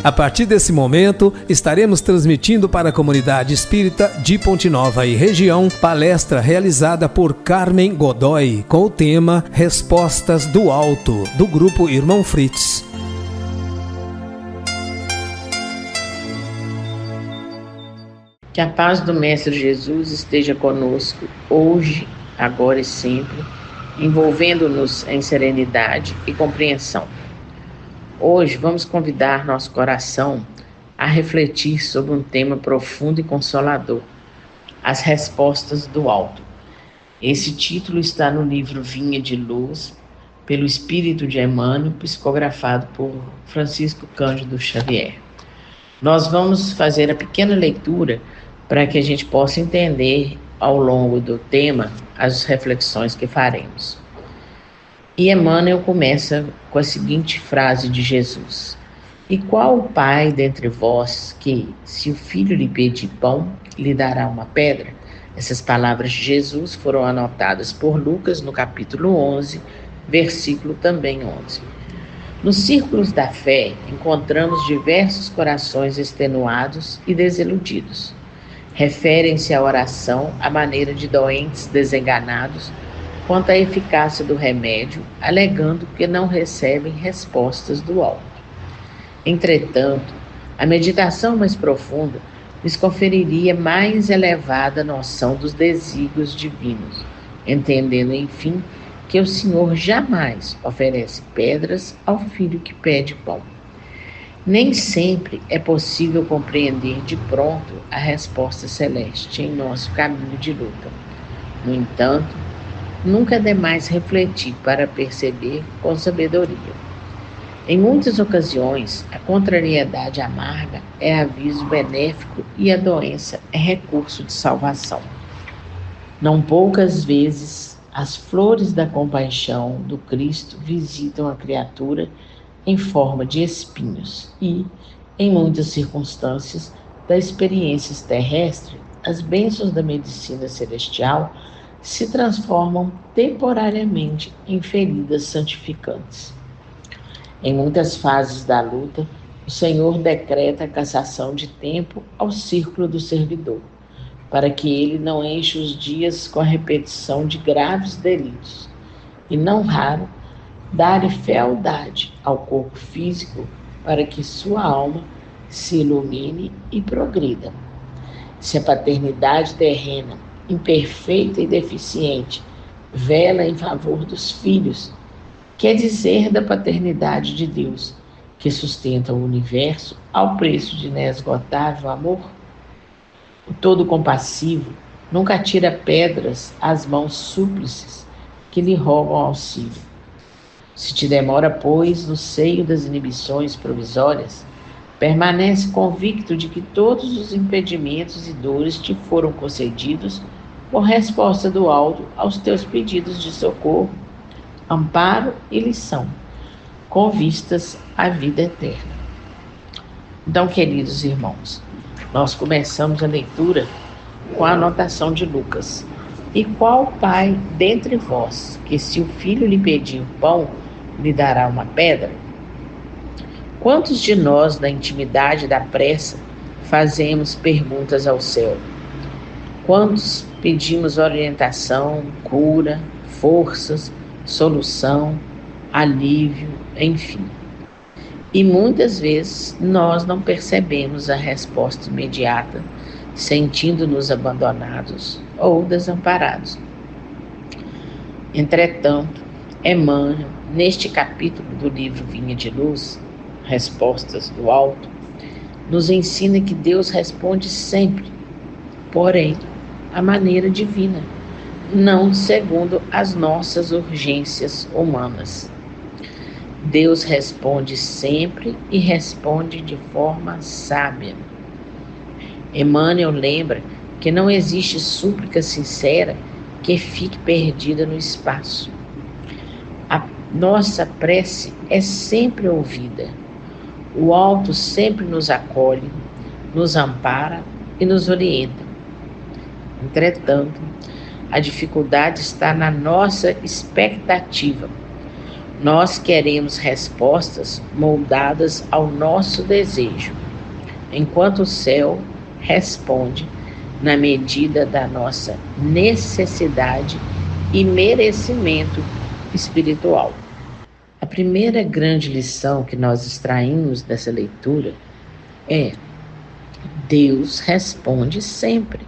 A partir desse momento, estaremos transmitindo para a comunidade espírita de Ponte Nova e região palestra realizada por Carmen Godoy com o tema Respostas do Alto, do grupo Irmão Fritz. Que a paz do Mestre Jesus esteja conosco hoje, agora e sempre, envolvendo-nos em serenidade e compreensão. Hoje vamos convidar nosso coração a refletir sobre um tema profundo e consolador: as respostas do alto. Esse título está no livro Vinha de Luz, pelo Espírito de Emmanuel, psicografado por Francisco Cândido Xavier. Nós vamos fazer a pequena leitura para que a gente possa entender ao longo do tema as reflexões que faremos. E Emmanuel começa com a seguinte frase de Jesus: E qual o pai dentre vós que, se o filho lhe pedir pão, lhe dará uma pedra? Essas palavras de Jesus foram anotadas por Lucas no capítulo 11, versículo também 11. Nos círculos da fé, encontramos diversos corações extenuados e desiludidos. Referem-se à oração à maneira de doentes desenganados quanto à eficácia do remédio, alegando que não recebem respostas do alto. Entretanto, a meditação mais profunda lhes conferiria mais elevada noção dos desígnios divinos, entendendo, enfim, que o Senhor jamais oferece pedras ao filho que pede pão. Nem sempre é possível compreender de pronto a resposta celeste em nosso caminho de luta. No entanto, nunca é demais refletir para perceber com sabedoria. Em muitas ocasiões, a contrariedade amarga é aviso benéfico e a doença é recurso de salvação. Não poucas vezes, as flores da compaixão do Cristo visitam a criatura em forma de espinhos e, em muitas circunstâncias das experiências terrestres, as bênçãos da medicina celestial se transformam temporariamente em feridas santificantes. Em muitas fases da luta, o Senhor decreta a cassação de tempo ao círculo do servidor, para que ele não enche os dias com a repetição de graves delitos, e não raro, dar fealdade ao corpo físico para que sua alma se ilumine e progrida. Se a paternidade terrena, imperfeita e deficiente, vela em favor dos filhos, quer dizer da paternidade de Deus, que sustenta o universo ao preço de inesgotável amor? O todo compassivo nunca tira pedras às mãos súplices que lhe rogam auxílio. Se te demora, pois, no seio das inibições provisórias, permanece convicto de que todos os impedimentos e dores te foram concedidos por resposta do alto aos teus pedidos de socorro, amparo e lição, com vistas à vida eterna. Então, queridos irmãos, nós começamos a leitura com a anotação de Lucas. E qual pai dentre vós, que se o filho lhe pedir pão, lhe dará uma pedra? Quantos de nós, na intimidade da pressa, fazemos perguntas ao céu? Quantos pedimos orientação, cura, forças, solução, alívio, enfim? E muitas vezes nós não percebemos a resposta imediata, sentindo-nos abandonados ou desamparados. Entretanto, Emmanuel, neste capítulo do livro Vinha de Luz, Respostas do Alto, nos ensina que Deus responde sempre, porém, à maneira divina, não segundo as nossas urgências humanas. Deus responde sempre e responde de forma sábia. Emmanuel lembra que não existe súplica sincera que fique perdida no espaço. A nossa prece é sempre ouvida. O alto sempre nos acolhe, nos ampara e nos orienta. Entretanto, a dificuldade está na nossa expectativa. Nós queremos respostas moldadas ao nosso desejo, enquanto o céu responde na medida da nossa necessidade e merecimento espiritual. A primeira grande lição que nós extraímos dessa leitura é: Deus responde sempre.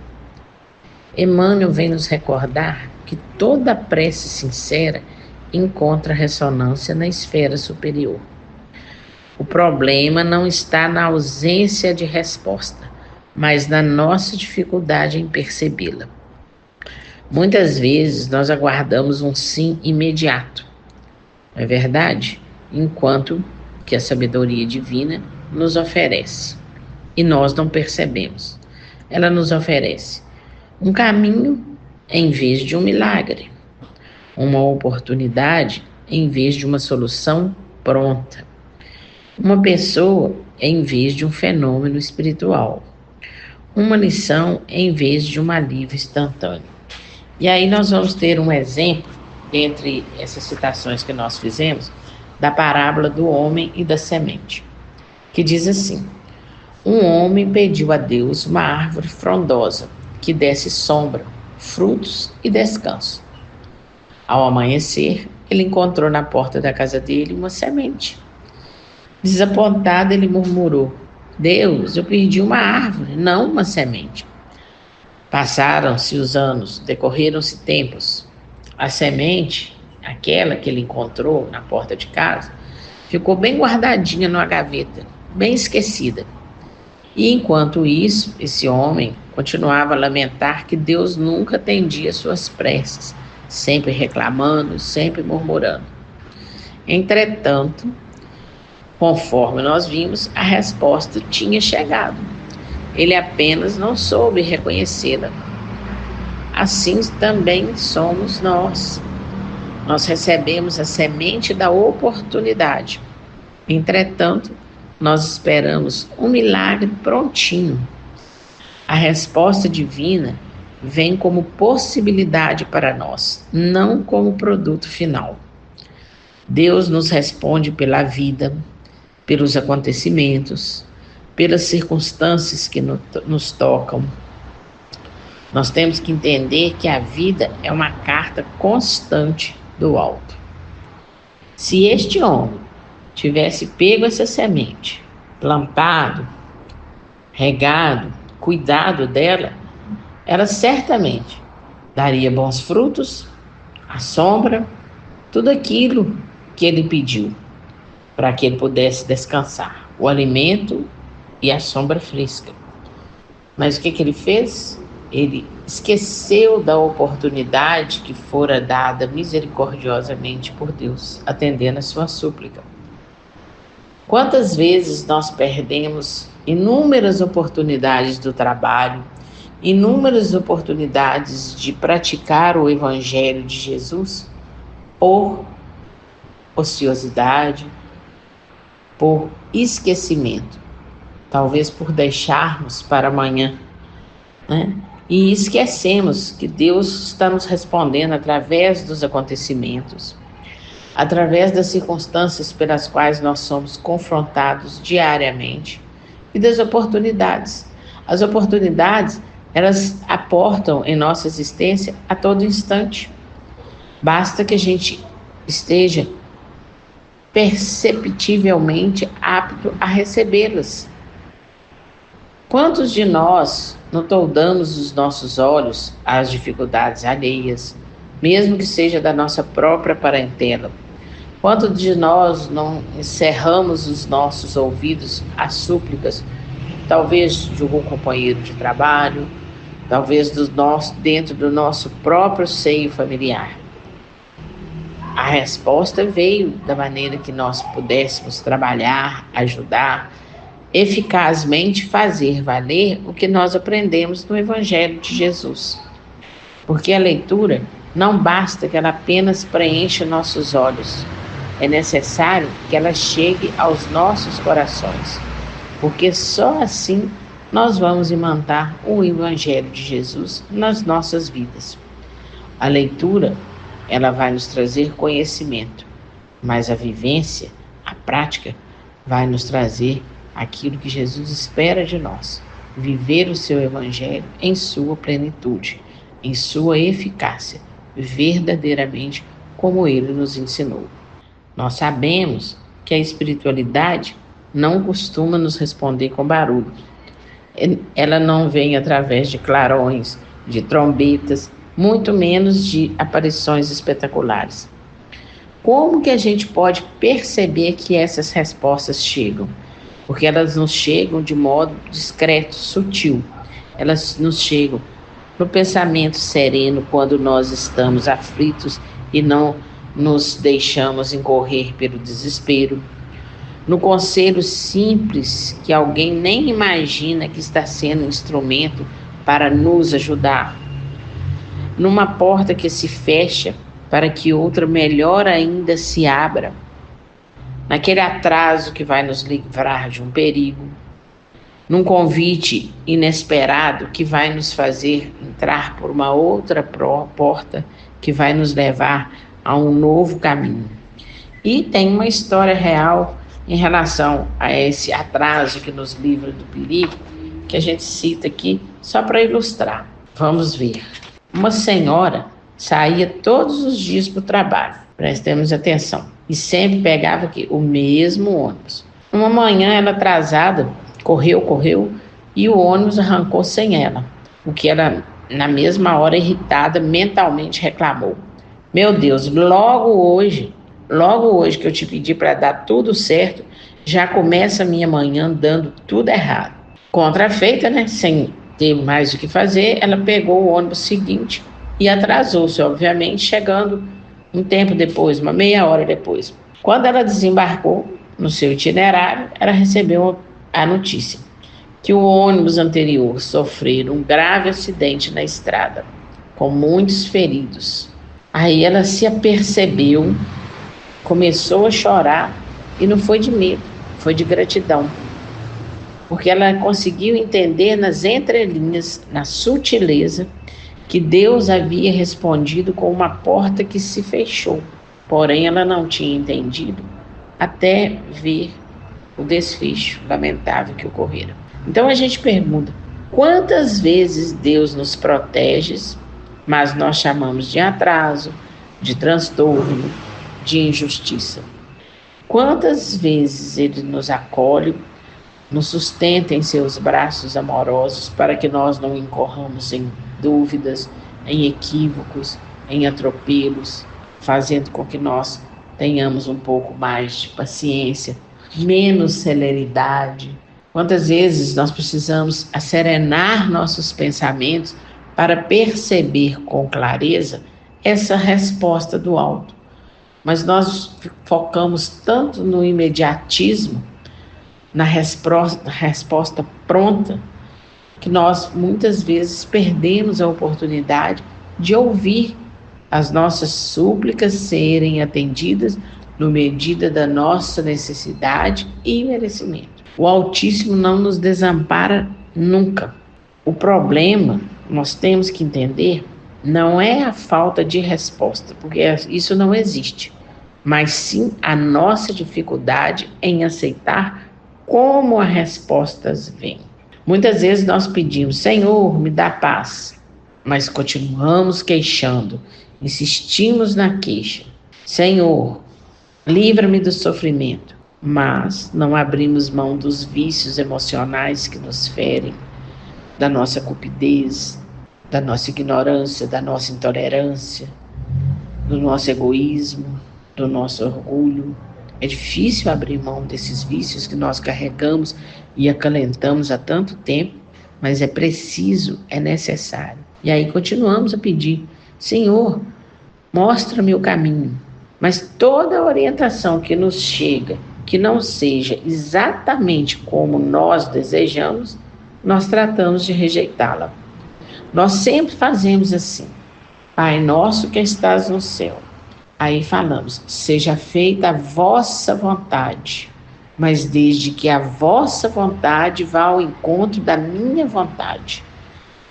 Emmanuel vem nos recordar que toda prece sincera encontra ressonância na esfera superior. O problema não está na ausência de resposta, mas na nossa dificuldade em percebê-la. Muitas vezes nós aguardamos um sim imediato, não é verdade? Enquanto que a sabedoria divina nos oferece, e nós não percebemos. Ela nos oferece um caminho em vez de um milagre, uma oportunidade em vez de uma solução pronta, uma pessoa em vez de um fenômeno espiritual, uma lição em vez de um alívio instantâneo. E aí nós vamos ter um exemplo, entre essas citações que nós fizemos, da parábola do homem e da semente, que diz assim: um homem pediu a Deus uma árvore frondosa, que desse sombra, frutos e descanso. Ao amanhecer, ele encontrou na porta da casa dele uma semente. Desapontado, ele murmurou: Deus, eu perdi uma árvore, não uma semente. Passaram-se os anos, decorreram-se tempos. A semente, aquela que ele encontrou na porta de casa, ficou bem guardadinha numa gaveta, bem esquecida. E enquanto isso, esse homem continuava a lamentar que Deus nunca atendia suas preces, sempre reclamando, sempre murmurando. Entretanto, conforme nós vimos, a resposta tinha chegado. Ele apenas não soube reconhecê-la. Assim também somos nós. Nós recebemos a semente da oportunidade. Entretanto, nós esperamos um milagre prontinho. A resposta divina vem como possibilidade para nós, não como produto final. Deus nos responde pela vida, pelos acontecimentos, pelas circunstâncias que nos tocam. Nós temos que entender que a vida é uma carta constante do alto. Se este homem tivesse pego essa semente, plantado, regado, cuidado dela, ela certamente daria bons frutos, a sombra, tudo aquilo que ele pediu, para que ele pudesse descansar, o alimento e a sombra fresca. Mas o que ele fez? Ele esqueceu da oportunidade que fora dada misericordiosamente por Deus, atendendo a sua súplica. Quantas vezes nós perdemos inúmeras oportunidades do trabalho, inúmeras oportunidades de praticar o Evangelho de Jesus por ociosidade, por esquecimento, talvez por deixarmos para amanhã, né? E esquecemos que Deus está nos respondendo através dos acontecimentos, através das circunstâncias pelas quais nós somos confrontados diariamente e das oportunidades. As oportunidades, elas aportam em nossa existência a todo instante. Basta que a gente esteja perceptivelmente apto a recebê-las. Quantos de nós não toldamos os nossos olhos às dificuldades alheias, mesmo que seja da nossa própria parentela? Quantos de nós não encerramos os nossos ouvidos às súplicas, talvez de algum companheiro de trabalho, talvez dentro do nosso próprio seio familiar? A resposta veio da maneira que nós pudéssemos trabalhar, ajudar, eficazmente fazer valer o que nós aprendemos no Evangelho de Jesus. Porque a leitura não basta que ela apenas preencha nossos olhos. É necessário que ela chegue aos nossos corações, porque só assim nós vamos imantar o Evangelho de Jesus nas nossas vidas. A leitura, ela vai nos trazer conhecimento, mas a vivência, a prática, vai nos trazer aquilo que Jesus espera de nós: viver o seu evangelho em sua plenitude, em sua eficácia, verdadeiramente como ele nos ensinou. Nós sabemos que a espiritualidade não costuma nos responder com barulho. Ela não vem através de clarões, de trombetas, muito menos de aparições espetaculares. Como que a gente pode perceber que essas respostas chegam? Porque elas nos chegam de modo discreto, sutil. Elas nos chegam no pensamento sereno quando nós estamos aflitos e não nos deixamos incorrer pelo desespero. No conselho simples que alguém nem imagina que está sendo um instrumento para nos ajudar. Numa porta que se fecha para que outra melhor ainda se abra. Naquele atraso que vai nos livrar de um perigo. Num convite inesperado que vai nos fazer entrar por uma outra porta que vai nos levar a um novo caminho. E tem uma história real em relação a esse atraso que nos livra do perigo, que a gente cita aqui só para ilustrar. Vamos ver. Uma senhora saía todos os dias para o trabalho, prestemos atenção, e sempre pegava aqui o mesmo ônibus. Uma manhã ela atrasada, correu, e o ônibus arrancou sem ela, o que ela, na mesma hora, irritada, mentalmente reclamou: meu Deus, logo hoje que eu te pedi para dar tudo certo, já começa a minha manhã dando tudo errado. Contrafeita, né? Sem ter mais o que fazer, ela pegou o ônibus seguinte e atrasou-se, obviamente, chegando um tempo depois, uma meia hora depois. Quando ela desembarcou no seu itinerário, ela recebeu a notícia que o ônibus anterior sofreu um grave acidente na estrada, com muitos feridos. Aí ela se apercebeu, começou a chorar, e não foi de medo, foi de gratidão. Porque ela conseguiu entender nas entrelinhas, na sutileza, que Deus havia respondido com uma porta que se fechou. Porém, ela não tinha entendido até ver o desfecho lamentável que ocorrera. Então a gente pergunta: quantas vezes Deus nos protege, mas nós chamamos de atraso, de transtorno, de injustiça? Quantas vezes Ele nos acolhe, nos sustenta em seus braços amorosos para que nós não incorramos em dúvidas, em equívocos, em atropelos, fazendo com que nós tenhamos um pouco mais de paciência, menos celeridade. Quantas vezes nós precisamos acerenar nossos pensamentos para perceber com clareza essa resposta do alto. Mas nós focamos tanto no imediatismo, na resposta pronta, que nós muitas vezes perdemos a oportunidade de ouvir as nossas súplicas serem atendidas na medida da nossa necessidade e merecimento. O Altíssimo não nos desampara nunca. O problema, nós temos que entender, não é a falta de resposta, porque isso não existe, mas sim a nossa dificuldade em aceitar como as respostas vêm. Muitas vezes nós pedimos: Senhor, me dá paz, mas continuamos queixando, insistimos na queixa. Senhor, livra-me do sofrimento, mas não abrimos mão dos vícios emocionais que nos ferem, da nossa cupidez, da nossa ignorância, da nossa intolerância, do nosso egoísmo, do nosso orgulho. É difícil abrir mão desses vícios que nós carregamos e acalentamos há tanto tempo, mas é preciso, é necessário. E aí continuamos a pedir: Senhor, mostra-me o caminho. Mas toda orientação que nos chega, que não seja exatamente como nós desejamos, nós tratamos de rejeitá-la. Nós sempre fazemos assim: Pai nosso que estás no céu. Aí falamos: seja feita a vossa vontade, mas desde que a vossa vontade vá ao encontro da minha vontade.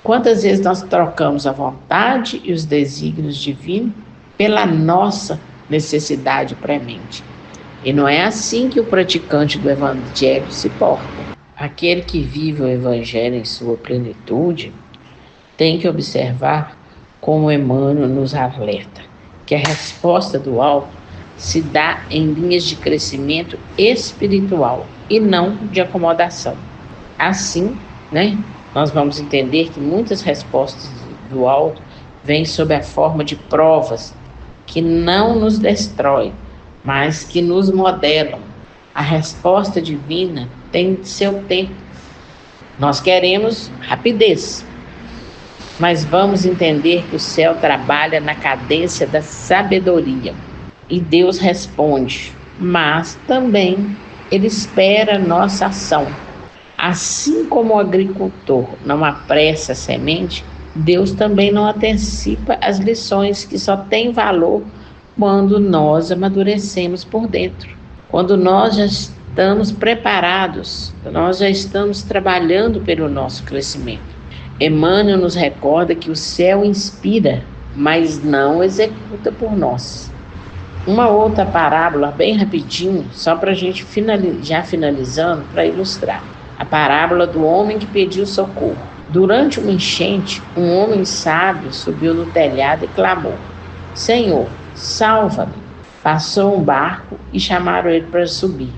Quantas vezes nós trocamos a vontade e os desígnios divinos pela nossa necessidade premente. E não é assim que o praticante do evangelho se porta. Aquele que vive o evangelho em sua plenitude tem que observar como Emmanuel nos alerta, que a resposta do alto se dá em linhas de crescimento espiritual e não de acomodação. Assim, nós vamos entender que muitas respostas do alto vêm sob a forma de provas que não nos destroem, mas que nos modelam. A resposta divina tem seu tempo. Nós queremos rapidez, mas vamos entender que o céu trabalha na cadência da sabedoria. E Deus responde, mas também Ele espera nossa ação. Assim como o agricultor não apressa a semente, Deus também não antecipa as lições que só têm valor quando nós amadurecemos por dentro. Quando nós já estamos preparados, nós já estamos trabalhando pelo nosso crescimento. Emmanuel nos recorda que o céu inspira, mas não executa por nós. Uma outra parábola, bem rapidinho, só para a gente finalizando, para ilustrar. A parábola do homem que pediu socorro. Durante uma enchente, um homem sábio subiu no telhado e clamou: Senhor, salva-me. Passou um barco e chamaram ele para subir.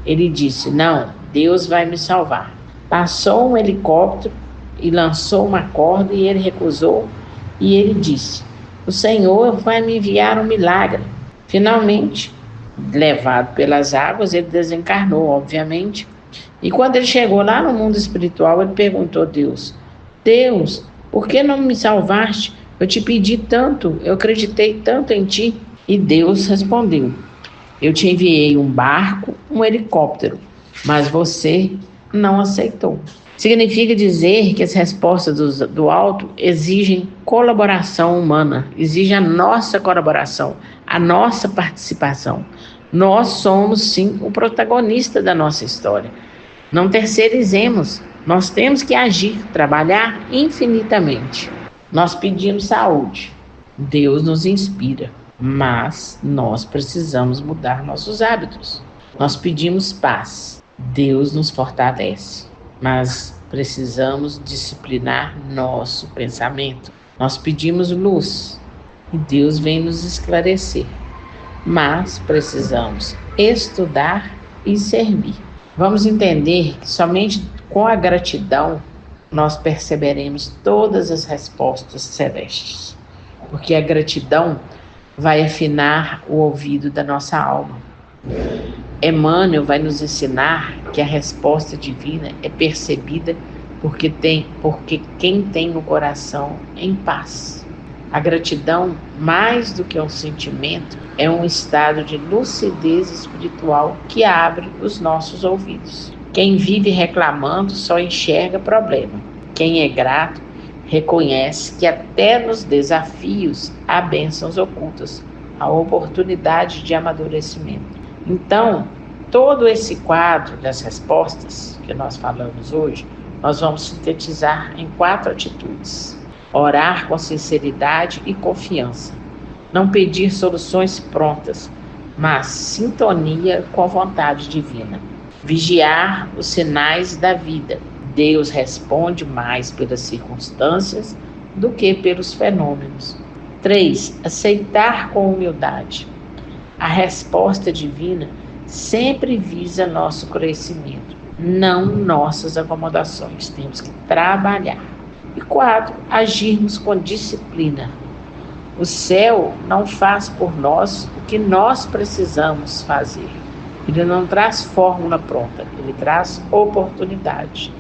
Ele disse: não, Deus vai me salvar. Passou um helicóptero e lançou uma corda e ele recusou. E ele disse: o Senhor vai me enviar um milagre. Finalmente, levado pelas águas, ele desencarnou, obviamente. E quando ele chegou lá no mundo espiritual, ele perguntou a Deus: Deus, por que não me salvaste? Eu te pedi tanto, eu acreditei tanto em ti. E Deus respondeu: eu te enviei um barco, um helicóptero, mas você não aceitou. Significa dizer que as respostas do alto exigem colaboração humana, exigem a nossa colaboração, a nossa participação. Nós somos, sim, o protagonista da nossa história. Não terceirizemos, nós temos que agir, trabalhar infinitamente. Nós pedimos saúde, Deus nos inspira, mas nós precisamos mudar nossos hábitos. Nós pedimos paz, Deus nos fortalece, mas precisamos disciplinar nosso pensamento. Nós pedimos luz e Deus vem nos esclarecer, mas precisamos estudar e servir. Vamos entender que somente com a gratidão nós perceberemos todas as respostas celestes, porque a gratidão vai afinar o ouvido da nossa alma. Emmanuel vai nos ensinar que a resposta divina é percebida porque quem tem o coração em paz. A gratidão, mais do que um sentimento, é um estado de lucidez espiritual que abre os nossos ouvidos. Quem vive reclamando só enxerga problema. Quem é grato reconhece que até nos desafios há bênçãos ocultas, a oportunidade de amadurecimento. Então, todo esse quadro das respostas que nós falamos hoje, nós vamos sintetizar em 4 atitudes. Orar com sinceridade e confiança. Não pedir soluções prontas, mas sintonia com a vontade divina. Vigiar os sinais da vida. Deus responde mais pelas circunstâncias do que pelos fenômenos. 3. Aceitar com humildade. A resposta divina sempre visa nosso crescimento, não nossas acomodações. Temos que trabalhar. E 4. Agirmos com disciplina. O céu não faz por nós o que nós precisamos fazer. Ele não traz fórmula pronta, ele traz oportunidade.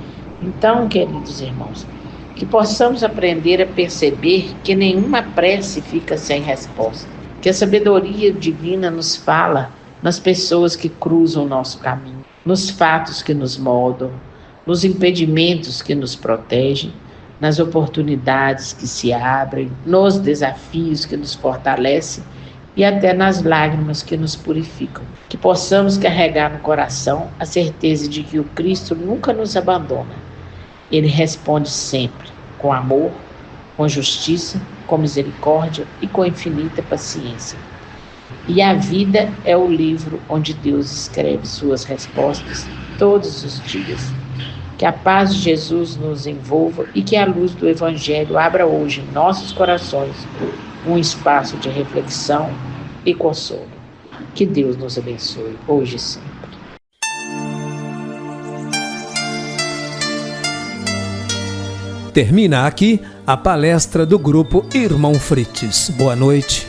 Então, queridos irmãos, que possamos aprender a perceber que nenhuma prece fica sem resposta. Que a sabedoria divina nos fala nas pessoas que cruzam o nosso caminho, nos fatos que nos moldam, nos impedimentos que nos protegem, nas oportunidades que se abrem, nos desafios que nos fortalecem e até nas lágrimas que nos purificam. Que possamos carregar no coração a certeza de que o Cristo nunca nos abandona. Ele responde sempre com amor, com justiça, com misericórdia e com infinita paciência. E a vida é o livro onde Deus escreve suas respostas todos os dias. Que a paz de Jesus nos envolva e que a luz do Evangelho abra hoje em nossos corações um espaço de reflexão e consolo. Que Deus nos abençoe hoje e sempre. Termina aqui a palestra do Grupo Irmão Frites. Boa noite.